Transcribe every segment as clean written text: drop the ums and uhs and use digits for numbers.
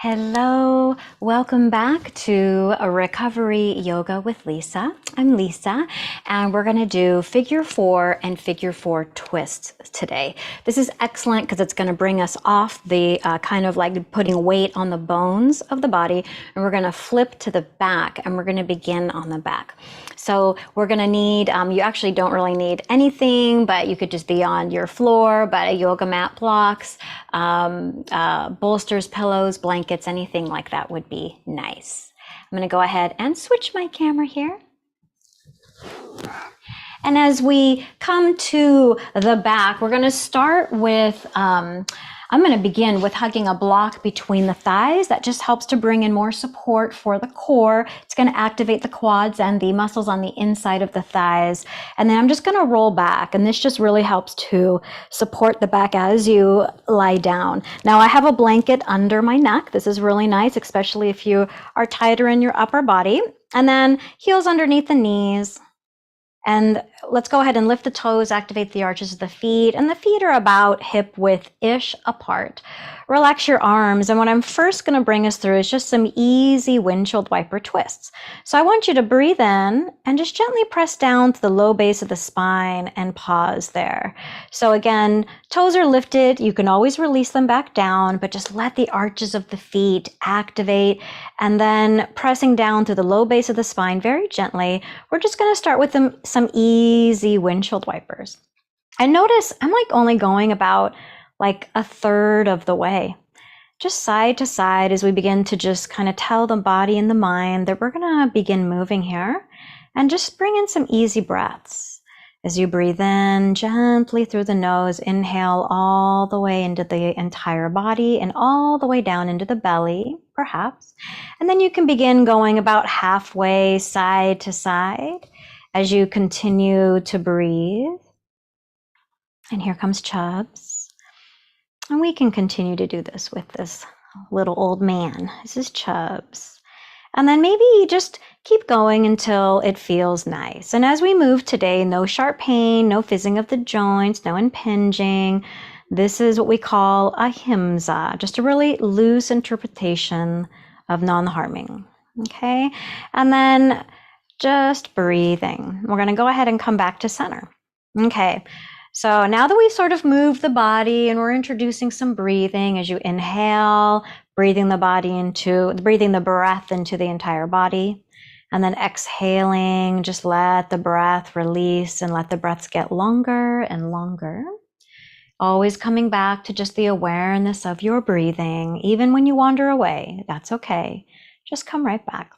Hello, welcome back to a Recovery Yoga with Lisa. I'm Lisa, and we're going to do figure 4 and figure 4 twists today. This is excellent because it's going to bring us off the kind of like putting weight on the bones of the body, and we're going to flip to the back, and we're going to begin on the back. So we're going to need, you actually don't really need anything, but you could just be on your floor, but a yoga mat blocks, bolsters, pillows, blankets, anything like that would be nice. I'm going to go ahead and switch my camera here. And as we come to the back, we're going to start with, I'm going to begin with hugging a block between the thighs. That just helps to bring in more support for the core. It's going to activate the quads and the muscles on the inside of the thighs. And then I'm just going to roll back. And this just really helps to support the back as you lie down. Now I have a blanket under my neck. This is really nice, especially if you are tighter in your upper body. And then heels underneath the knees. And let's go ahead and lift the toes, activate the arches of the feet, and the feet are about hip width-ish apart. Relax your arms, and what I'm first going to bring us through is just some easy windshield wiper twists. So I want you to breathe in and just gently press down to the low base of the spine and pause there. So again, toes are lifted. You can always release them back down, but just let the arches of the feet activate, and then pressing down through the low base of the spine very gently. We're just going to start with some easy windshield wipers. And notice I'm like only going about like a third of the way, just side to side as we begin to just kind of tell the body and the mind that we're going to begin moving here, and just bring in some easy breaths. As you breathe in gently through the nose, inhale all the way into the entire body and all the way down into the belly, perhaps. And then you can begin going about halfway side to side as you continue to breathe. And here comes Chubbs. And we can continue to do this with this little old man. This is Chubbs. And then maybe just keep going until it feels nice. And as we move today, no sharp pain, no fizzing of the joints, no impinging. This is what we call ahimsa, just a really loose interpretation of non-harming. Okay? And then just breathing. We're going to go ahead and come back to center. Okay. So now that we've sort of moved the body and we're introducing some breathing as you inhale, breathing the breath into the entire body, and then exhaling, just let the breath release and let the breaths get longer and longer. Always coming back to just the awareness of your breathing. Even when you wander away, that's okay. Just come right back.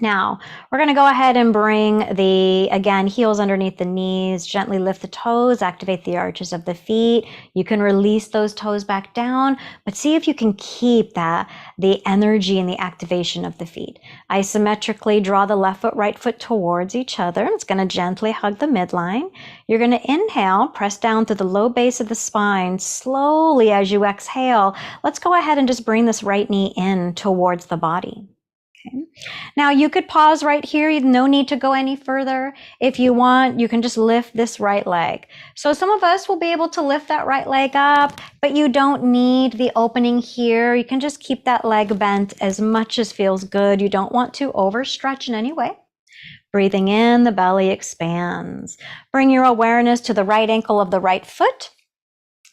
Now, we're going to go ahead and bring again, heels underneath the knees, gently lift the toes, activate the arches of the feet. You can release those toes back down, but see if you can keep the energy and the activation of the feet. Isometrically draw the left foot, right foot towards each other. It's going to gently hug the midline. You're going to inhale, press down to the low base of the spine. Slowly as you exhale, let's go ahead and just bring this right knee in towards the body. Okay. Now you could pause right here. No need to go any further. If you want, you can just lift this right leg. So some of us will be able to lift that right leg up, but you don't need the opening here. You can just keep that leg bent as much as feels good. You don't want to overstretch in any way. Breathing in, the belly expands. Bring your awareness to the right ankle of the right foot.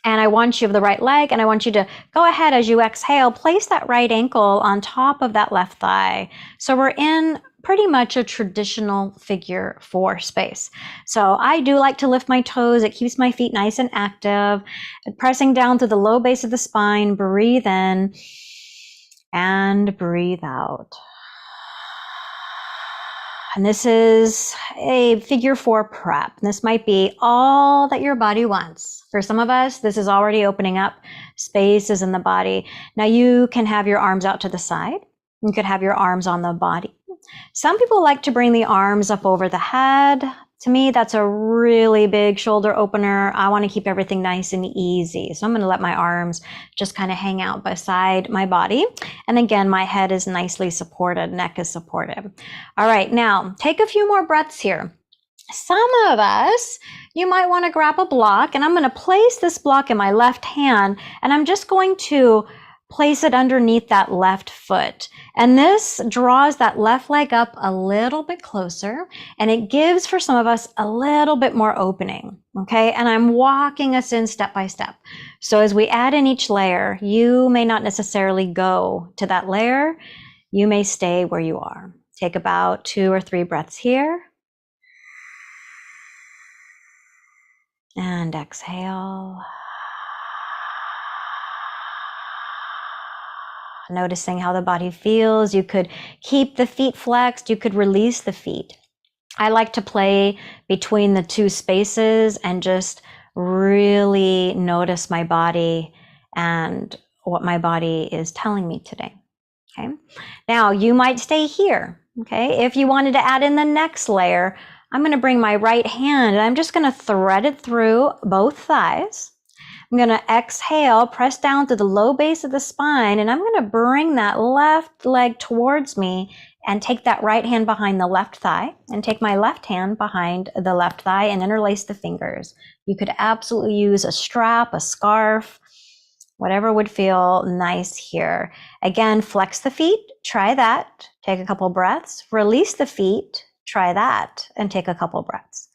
And I want you of the right leg, and I want you to go ahead as you exhale, place that right ankle on top of that left thigh. So we're in pretty much a traditional figure 4 space. So I do like to lift my toes. It keeps my feet nice and active. Pressing down to the low base of the spine, breathe in and breathe out. And this is a figure 4 prep. This might be all that your body wants. For some of us, this is already opening up spaces in the body. Now you can have your arms out to the side. You could have your arms on the body. Some people like to bring the arms up over the head. To me, that's a really big shoulder opener. I want to keep everything nice and easy. So I'm going to let my arms just kind of hang out beside my body. And again, my head is nicely supported, neck is supported. All right, now take a few more breaths here. Some of us, you might want to grab a block, and I'm going to place this block in my left hand, and I'm just going to place it underneath that left foot. And this draws that left leg up a little bit closer, and it gives for some of us a little bit more opening. Okay. And I'm walking us in step by step. So as we add in each layer, you may not necessarily go to that layer. You may stay where you are. Take about 2 or 3 breaths here. And exhale. Noticing how the body feels. You could keep the feet flexed. You could release the feet. I like to play between the 2 spaces and just really notice my body and what my body is telling me today. Okay. Now you might stay here. Okay. If you wanted to add in the next layer, I'm going to bring my right hand and I'm just going to thread it through both thighs. I'm going to exhale, press down to the low base of the spine, and I'm going to bring that left leg towards me and take that right hand behind the left thigh and take my left hand behind the left thigh and interlace the fingers. You could absolutely use a strap, a scarf, whatever would feel nice here. Again, flex the feet, try that, take a couple breaths, release the feet, try that, and take a couple breaths.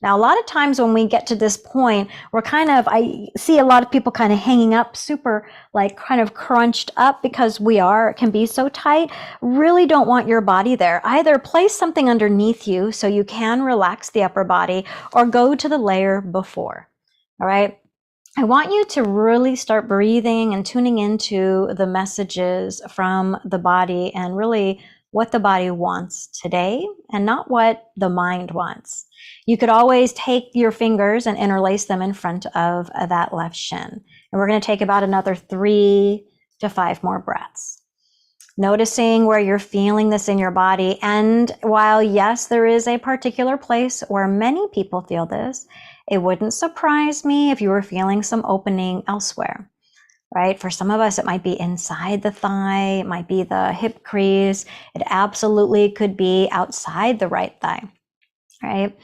Now, a lot of times when we get to this point, I see a lot of people kind of hanging up super, like kind of crunched up because it can be so tight. Really don't want your body there. Either place something underneath you so you can relax the upper body or go to the layer before. All right. I want you to really start breathing and tuning into the messages from the body and really what the body wants today and not what the mind wants. You could always take your fingers and interlace them in front of that left shin. And we're going to take about another 3 to 5 more breaths. Noticing where you're feeling this in your body. And while, yes, there is a particular place where many people feel this, it wouldn't surprise me if you were feeling some opening elsewhere, right? For some of us, it might be inside the thigh, it might be the hip crease. It absolutely could be outside the right thigh, right?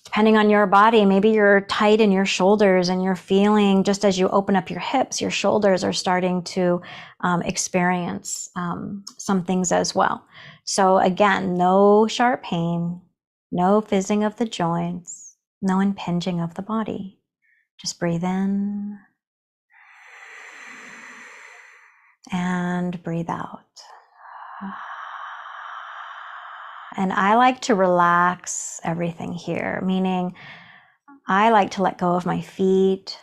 Depending on your body, maybe you're tight in your shoulders and you're feeling, just as you open up your hips, your shoulders are starting to experience some things as well. So again, no sharp pain, no fizzing of the joints, no impinging of the body. Just breathe in and breathe out. And I like to relax everything here, meaning I like to let go of my feet.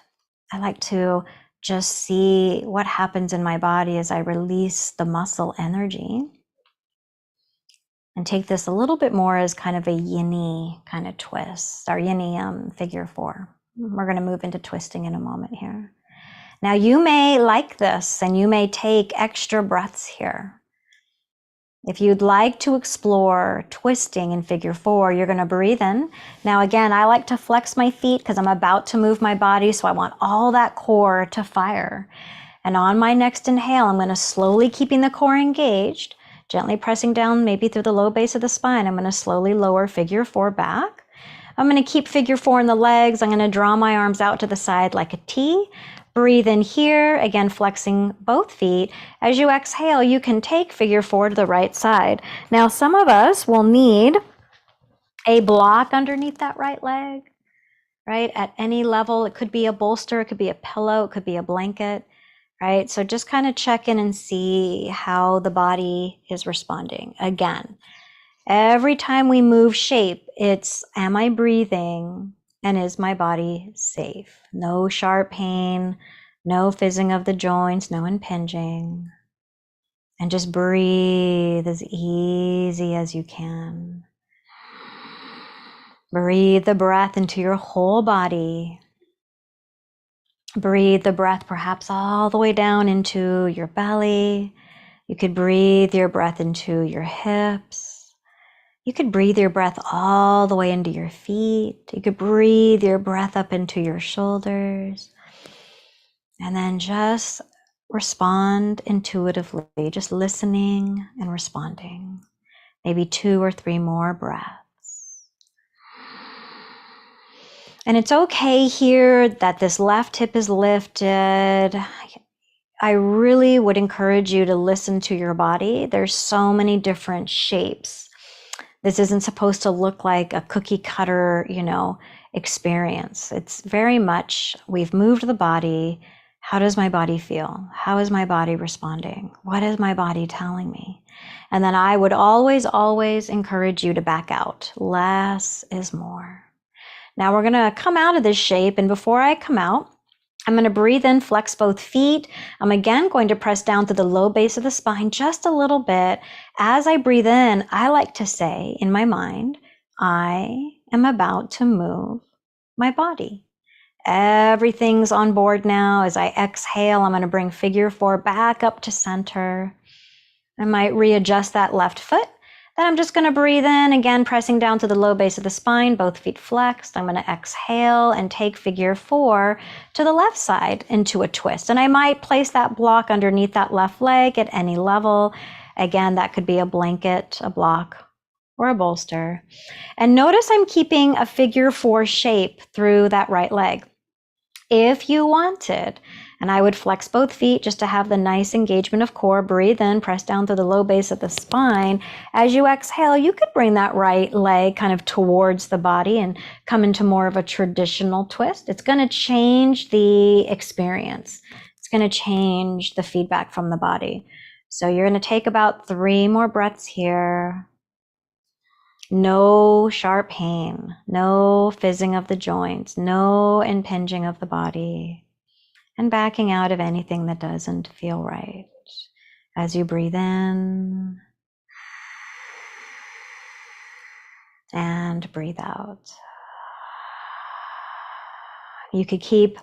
I like to just see what happens in my body as I release the muscle energy. And take this a little bit more as kind of a yin-y kind of twist, our yin-y figure 4. We're going to move into twisting in a moment here. Now you may like this and you may take extra breaths here. If you'd like to explore twisting in figure 4, you're going to breathe in. Now again, I like to flex my feet because I'm about to move my body, so I want all that core to fire. And on my next inhale, I'm going to slowly keeping the core engaged, gently pressing down maybe through the low base of the spine. I'm going to slowly lower figure 4 back. I'm going to keep figure 4 in the legs. I'm going to draw my arms out to the side like a T. Breathe in here, again, flexing both feet. As you exhale, you can take figure 4 to the right side. Now, some of us will need a block underneath that right leg, right? At any level, it could be a bolster, it could be a pillow, it could be a blanket, right? So just kind of check in and see how the body is responding. Again, every time we move shape, it's, am I breathing? And is my body safe? No sharp pain, no fizzing of the joints, no impinging. And just breathe as easy as you can. Breathe the breath into your whole body. Breathe the breath perhaps all the way down into your belly. You could breathe your breath into your hips. You could breathe your breath all the way into your feet. You could breathe your breath up into your shoulders. And then just respond intuitively, just listening and responding. Maybe 2 or 3 more breaths. And it's okay here that this left hip is lifted. I really would encourage you to listen to your body. There's so many different shapes. This isn't supposed to look like a cookie cutter, experience. It's very much, we've moved the body. How does my body feel? How is my body responding? What is my body telling me? And then I would always, always encourage you to back out. Less is more. Now we're going to come out of this shape. And before I come out, I'm going to breathe in, flex both feet. I'm again going to press down to the low base of the spine just a little bit. As I breathe in, I like to say in my mind, I am about to move my body. Everything's on board now. As I exhale, I'm going to bring figure 4 back up to center. I might readjust that left foot. Then I'm just going to breathe in, again, pressing down to the low base of the spine, both feet flexed. I'm going to exhale and take figure 4 to the left side into a twist. And I might place that block underneath that left leg at any level. Again, that could be a blanket, a block, or a bolster. And notice I'm keeping a figure 4 shape through that right leg. If you wanted, and I would flex both feet just to have the nice engagement of core, breathe in, press down to the low base of the spine. As you exhale, you could bring that right leg kind of towards the body and come into more of a traditional twist. It's going to change the experience. It's going to change the feedback from the body. So you're going to take about 3 more breaths here. No sharp pain, no fizzing of the joints, no impinging of the body, and backing out of anything that doesn't feel right. As you breathe in and breathe out. You could keep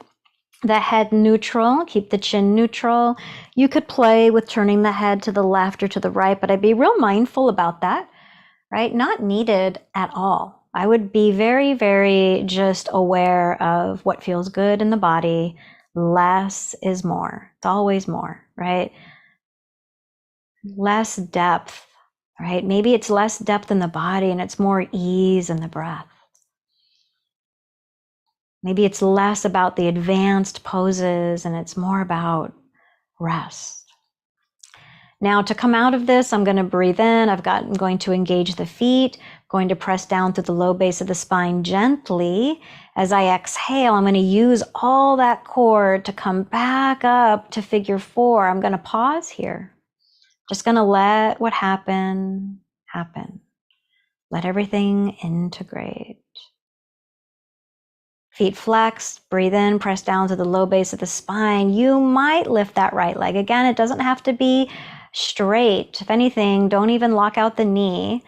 the head neutral, keep the chin neutral. You could play with turning the head to the left or to the right, but I'd be real mindful about that. Right? Not needed at all. I would be very, very just aware of what feels good in the body. Less is more. It's always more, right? Less depth, right? Maybe it's less depth in the body and it's more ease in the breath. Maybe it's less about the advanced poses and it's more about rest. Now to come out of this, I'm going to breathe in. I'm going to engage the feet, going to press down through the low base of the spine gently. As I exhale, I'm going to use all that core to come back up to figure 4. I'm going to pause here. Just going to let what happened, happen. Let everything integrate. Feet flexed, breathe in, press down to the low base of the spine. You might lift that right leg. Again, it doesn't have to be straight. If anything, don't even lock out the knee,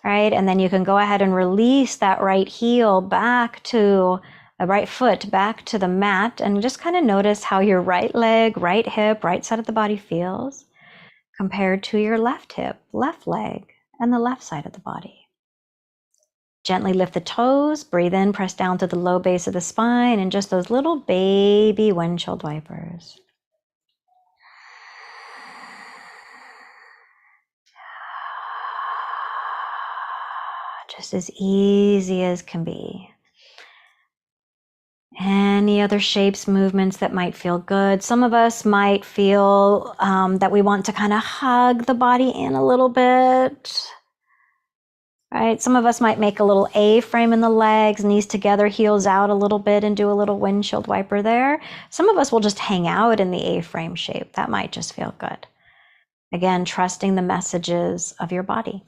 right? And then you can go ahead and release that right heel back to the right foot, back to the mat, and just kind of notice how your right leg, right hip, right side of the body feels compared to your left hip, left leg, and the left side of the body. Gently lift the toes, breathe in, press down to the low base of the spine, and just those little baby windshield wipers. Just as easy as can be. Any other shapes, movements that might feel good. Some of us might feel that we want to kind of hug the body in a little bit. Right? Some of us might make a little A-frame in the legs, knees together, heels out a little bit and do a little windshield wiper there. Some of us will just hang out in the A-frame shape. That might just feel good. Again, trusting the messages of your body.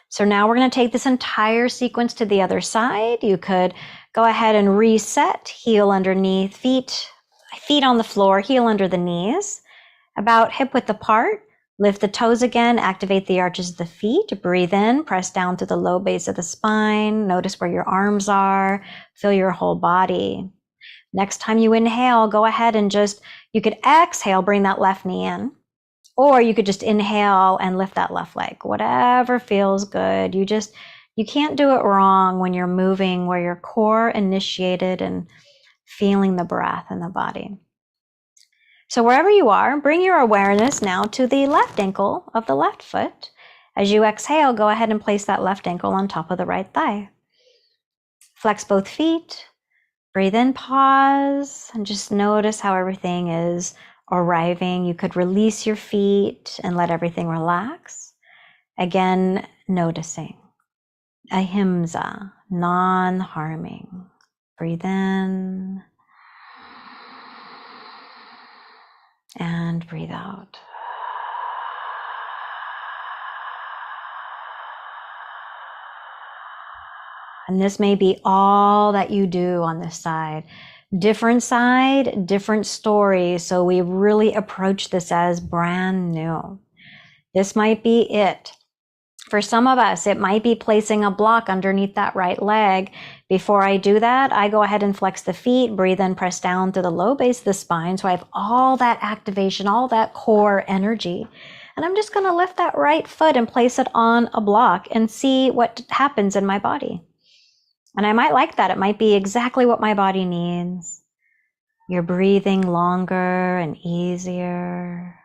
So now we're going to take this entire sequence to the other side. You could go ahead and reset, heel underneath, feet on the floor, heel under the knees, about hip width apart. Lift the toes again, activate the arches of the feet, breathe in, press down to the low base of the spine. Notice where your arms are, feel your whole body. Next time you inhale, go ahead and you could exhale, bring that left knee in. Or you could just inhale and lift that left leg, whatever feels good. You can't do it wrong when you're moving where your core initiated and feeling the breath in the body. So wherever you are, bring your awareness now to the left ankle of the left foot. As you exhale, go ahead and place that left ankle on top of the right thigh. Flex both feet, breathe in, pause, and just notice how everything is arriving. You could release your feet and let everything relax. Again, noticing. Ahimsa, non-harming. Breathe in and breathe out. And this may be all that you do on this side. Different side, different story. So we really approach this as brand new. This might be it. For some of us, it might be placing a block underneath that right leg. Before I do that, I go ahead and flex the feet, breathe in, press down to the low base of the spine. So I have all that activation, all that core energy. And I'm just going to lift that right foot and place it on a block and see what happens in my body. And I might like that. It might be exactly what my body needs. You're breathing longer and easier.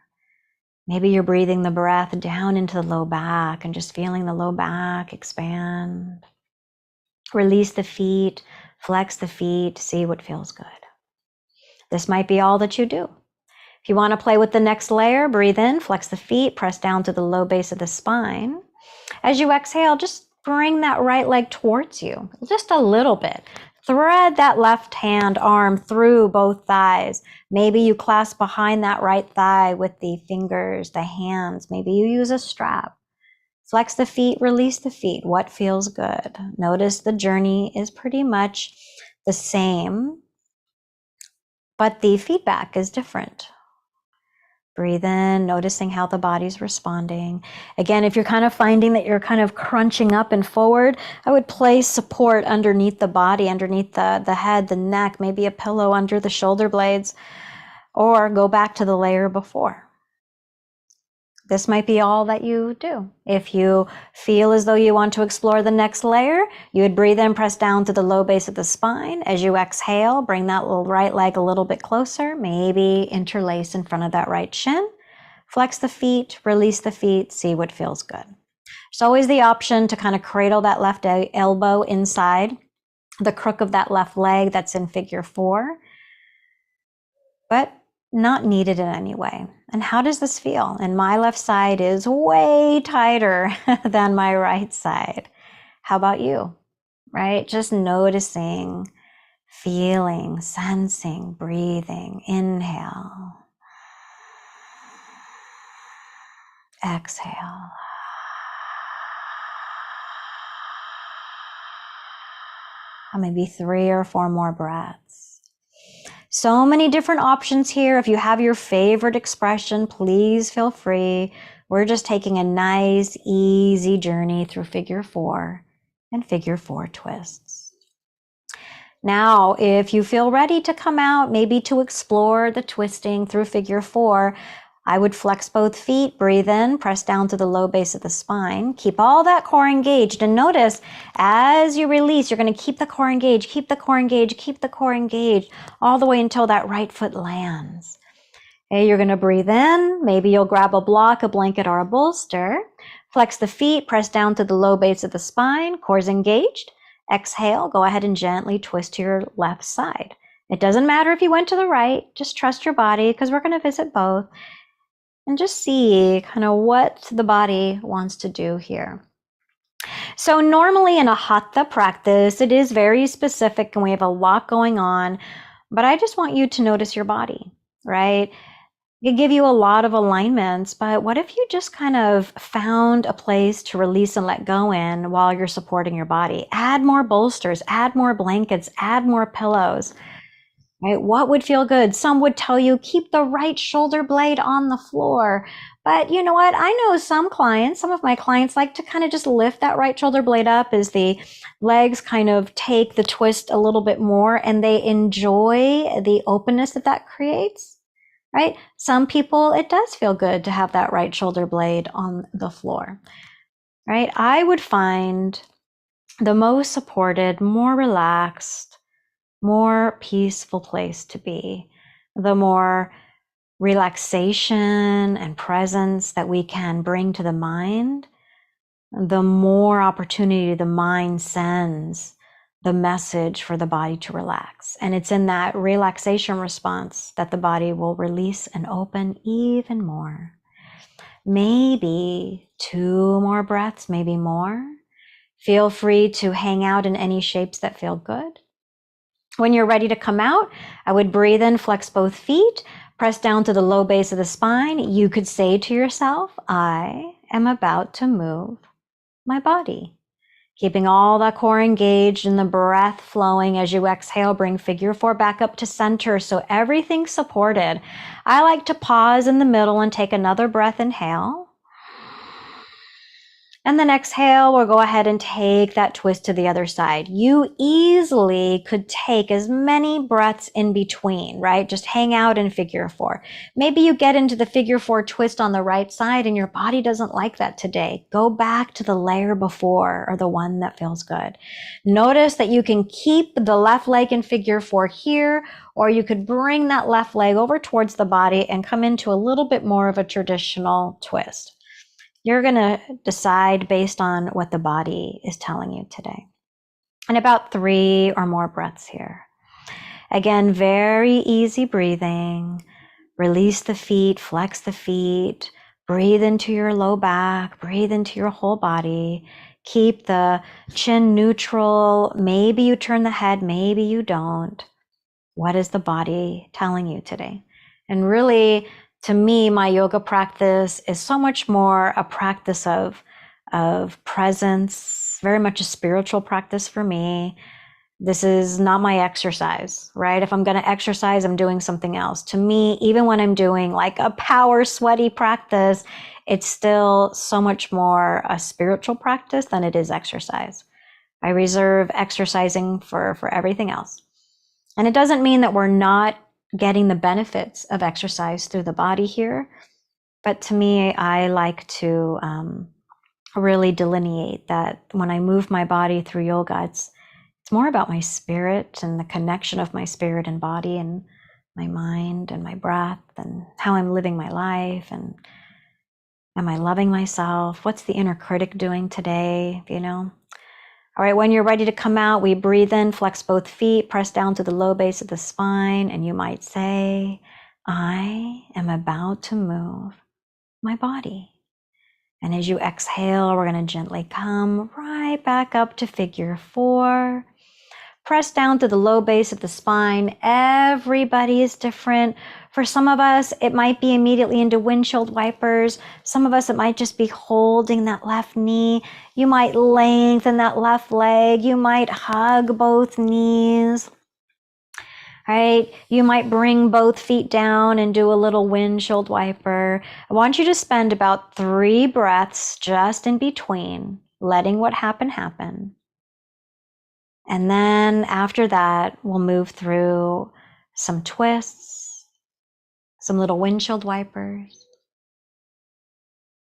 Maybe you're breathing the breath down into the low back and just feeling the low back expand. Release the feet, flex the feet, see what feels good. This might be all that you do. If you want to play with the next layer, breathe in, flex the feet, press down to the low base of the spine. As you exhale, just bring that right leg towards you, just a little bit. Thread that left hand arm through both thighs. Maybe you clasp behind that right thigh with the fingers, the hands. Maybe you use a strap. Flex the feet, release the feet. What feels good? Notice the journey is pretty much the same, but the feedback is different. Breathe in, noticing how the body's responding. Again, if you're kind of finding that you're kind of crunching up and forward, I would place support underneath the body, underneath the head, the neck, maybe a pillow under the shoulder blades, or go back to the layer before. This might be all that you do. If you feel as though you want to explore the next layer, you would breathe in, press down to the low base of the spine. As you exhale, bring that little right leg a little bit closer, maybe interlace in front of that right shin. Flex the feet, release the feet, see what feels good. There's always the option to kind of cradle that left elbow inside the crook of that left leg that's in figure 4, but not needed in any way. And how does this feel? And my left side is way tighter than my right side. How about you? Right? Just noticing, feeling, sensing, breathing. Inhale. Exhale. Maybe 3 or 4 more breaths. So many different options here. If you have your favorite expression, please feel free. We're just taking a nice, easy journey through figure 4 and figure 4 twists. Now, if you feel ready to come out, maybe to explore the twisting through figure 4, I would flex both feet, breathe in, press down to the low base of the spine, keep all that core engaged, and notice as you release, you're going to keep the core engaged, keep the core engaged, keep the core engaged, all the way until that right foot lands. Okay, you're going to breathe in, maybe you'll grab a block, a blanket, or a bolster, flex the feet, press down to the low base of the spine, core's engaged, exhale, go ahead and gently twist to your left side. It doesn't matter if you went to the right, just trust your body because we're going to visit both. And just see kind of what the body wants to do here. So normally in a hatha practice, it is very specific and we have a lot going on, but I just want you to notice your body, right? It give you a lot of alignments, but what if you just kind of found a place to release and let go in while you're supporting your body? Add more bolsters, add more blankets, add more pillows. Right? What would feel good? Some would tell you keep the right shoulder blade on the floor. But you know what? I know some of my clients like to kind of just lift that right shoulder blade up as the legs kind of take the twist a little bit more and they enjoy the openness that creates, right? Some people, it does feel good to have that right shoulder blade on the floor, right? I would find the most supported, more relaxed, more peaceful place to be, the more relaxation and presence that we can bring to the mind, the more opportunity the mind sends the message for the body to relax. And it's in that relaxation response that the body will release and open even more. Maybe 2 more breaths, maybe more. Feel free to hang out in any shapes that feel good. When you're ready to come out, I would breathe in, flex both feet, press down to the low base of the spine. You could say to yourself, I am about to move my body. Keeping all that core engaged and the breath flowing as you exhale, bring figure 4 back up to center so everything's supported. I like to pause in the middle and take another breath, inhale. And then exhale, we'll go ahead and take that twist to the other side. You easily could take as many breaths in between, right? Just hang out in figure 4. Maybe you get into the figure 4 twist on the right side and your body doesn't like that today. Go back to the layer before or the one that feels good. Notice that you can keep the left leg in figure 4 here, or you could bring that left leg over towards the body and come into a little bit more of a traditional twist. You're going to decide based on what the body is telling you today. And about 3 or more breaths here. Again, very easy breathing. Release the feet, flex the feet, breathe into your low back, breathe into your whole body. Keep the chin neutral. Maybe you turn the head, maybe you don't. What is the body telling you today? And really, to me, my yoga practice is so much more a practice of presence, very much a spiritual practice for me. This is not my exercise, right? If I'm going to exercise, I'm doing something else. To me, even when I'm doing like a power sweaty practice, it's still so much more a spiritual practice than it is exercise. I reserve exercising for everything else. And it doesn't mean that we're not getting the benefits of exercise through the body here. But to me, I like to really delineate that when I move my body through yoga, it's more about my spirit and the connection of my spirit and body and my mind and my breath and how I'm living my life and am I loving myself? What's the inner critic doing today? All right, when you're ready to come out, we breathe in, flex both feet, press down to the low base of the spine, and you might say, I am about to move my body. And as you exhale, we're going to gently come right back up to figure 4. Press down to the low base of the spine. Everybody is different. For some of us, it might be immediately into windshield wipers. Some of us, it might just be holding that left knee. You might lengthen that left leg. You might hug both knees. Right? You might bring both feet down and do a little windshield wiper. I want you to spend about 3 breaths just in between, letting what happen. And then after that, we'll move through some twists, some little windshield wipers.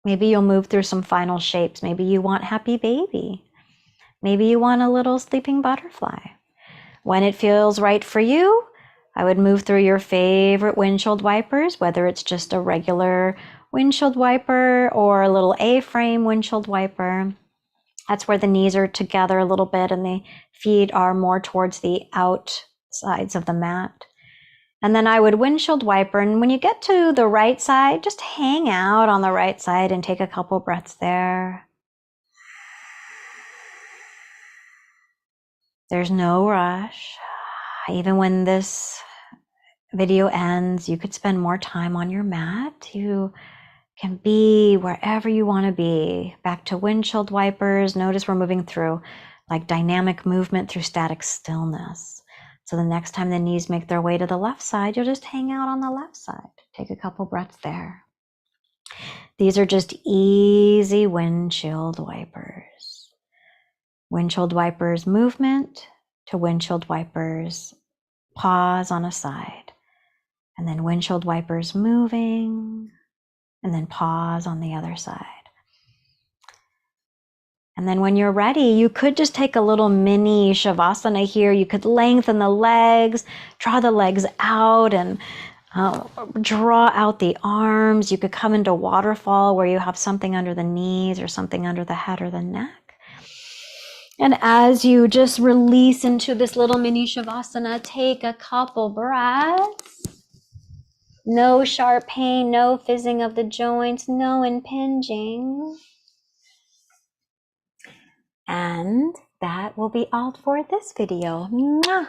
Maybe you'll move through some final shapes. Maybe you want happy baby. Maybe you want a little sleeping butterfly. When it feels right for you, I would move through your favorite windshield wipers, whether it's just a regular windshield wiper or a little A-frame windshield wiper. That's where the knees are together a little bit and the feet are more towards the outsides of the mat. And then I would windshield wiper. And when you get to the right side, just hang out on the right side and take a couple breaths there. There's no rush. Even when this video ends, you could spend more time on your mat. You can be wherever you want to be. Back to windshield wipers. Notice we're moving through like dynamic movement through static stillness. So the next time the knees make their way to the left side, you'll just hang out on the left side. Take a couple breaths there. These are just easy windshield wipers. Windshield wipers movement to windshield wipers pause on a side. And then windshield wipers moving. And then pause on the other side. And then when you're ready, you could just take a little mini shavasana here. You could lengthen the legs, draw the legs out and draw out the arms. You could come into waterfall where you have something under the knees or something under the head or the neck. And as you just release into this little mini Shavasana, take a couple breaths. No sharp pain, no fizzing of the joints, no impinging. And that will be all for this video. Mwah!